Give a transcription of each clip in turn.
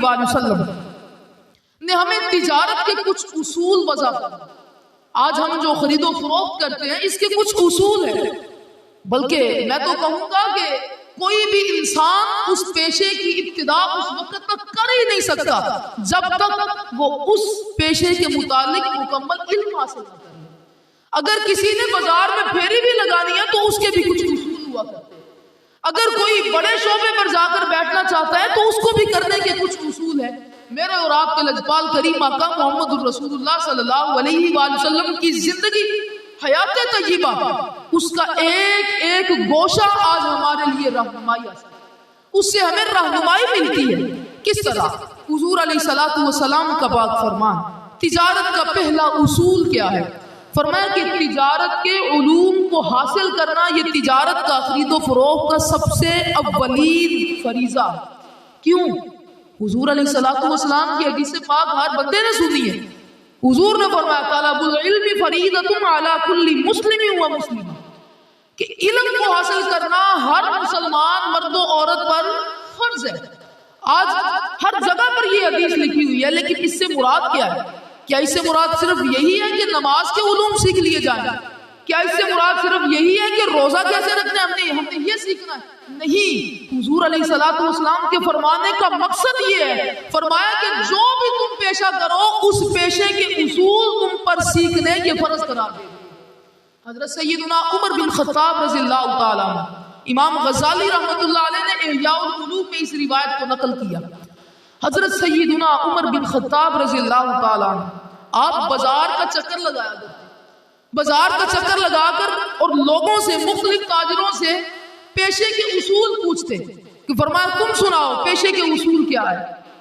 وآلہ وسلم نے ہمیں تجارت کے کچھ اصول وضع کر. آج ہم جو خرید و فروخت کرتے ہیں اس کے کچھ اصول ہیں، بلکہ میں تو کہوں گا کہ کوئی بھی انسان اس پیشے کی ابتدا اس وقت تک کر ہی نہیں سکتا جب تک وہ اس پیشے کے متعلق مکمل علم حاصل نہ کرے. اگر کسی نے بازار میں پھیری بھی لگانی ہے تو اس کے بھی کچھ اصول ہوا کرتے ہیں. اگر کوئی بڑے شعبے پر جا کر بیٹھنا چاہتا ہے تو اس کو بھی کرنے کے کچھ اصول ہیں. میرے اور آپ کے لجپال کریم آقا محمد الرسول اللہ صلی اللہ علیہ وآلہ وسلم کی زندگی حیات طیبہ، اس کا ایک ایک گوشہ آج ہمارے لیے رہنمائی حاصل ہے. اس سے ہمیں رہنمائی ملتی ہے. کس طرح؟ حضور علیہ الصلوۃ والسلام کا پاک فرمان، تجارت کا پہلا اصول کیا ہے؟ فرمایا کہ تجارت کے علوم کو حاصل کرنا یہ تجارت کا خرید و فروخت کا سب سے اولین فریضہ. کیوں؟ حضور علیہ الصلوۃ والسلام کی حدیث پاک ہر بندے نے سنی ہے. حضور نے فرمایا طلب العلم فریضۃ علی کل مسلم و مسلمہ، کہ علم کو حاصل کرنا ہر مسلمان مرد و عورت پر فرض ہے. آج ہر جگہ پر یہ حدیث لکھی ہوئی ہے، لیکن اس سے مراد کیا ہے؟ کیا اس سے مراد صرف یہی ہے کہ نماز کے علوم سیکھ لیے جائیں؟ کیا اس سے مراد صرف یہی ہے کہ روزہ کیسے رکھنا ہے ہم نے یہ سیکھنا ہے؟ نہیں. حضور علیہ الصلوۃ والسلام کے فرمانے کا مقصد یہ ہے، فرمایا کہ جو بھی تم پیشہ کرو اس پیشے کے اصول تم پر سیکھنے یہ فرض قرار دے. حضرت سیدنا عمر بن خطاب رضی اللہ تعالیٰ عنہ، امام غزالی رحمۃ اللہ علیہ نے احیاء العلوم میں اس روایت کو نقل کیا. حضرت سیدنا عمر بن خطاب رضی اللہ تعالیٰ عنہ آپ بازار کا چکر لگایا کرتے، بازار کا چکر لگا کر اور لوگوں سے، مختلف تاجروں سے پیشے کے اصول پوچھتے کہ فرمایا تم سناؤ پیشے کے اصول کیا ہے،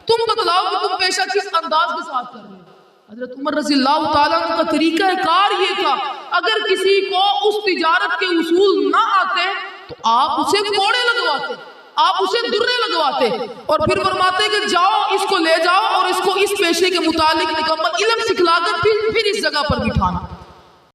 تم بتلاؤ کہ تم پیشہ کس انداز کے ساتھ کر رہے ہو. حضرت عمر رضی اللہ تعالیٰ عنہ کا طریقہ کار یہ تھا، اگر کسی کو اس تجارت کے اصول نہ آتے تو آپ اسے کوڑے لگواتے، آپ اسے درے لگواتے اور پھر فرماتے کہ جاؤ اس کو لے جاؤ اور اس کو اس پیشے کے متعلق مکمل علم سکھلا کر پھر اس جگہ پر بٹھانا.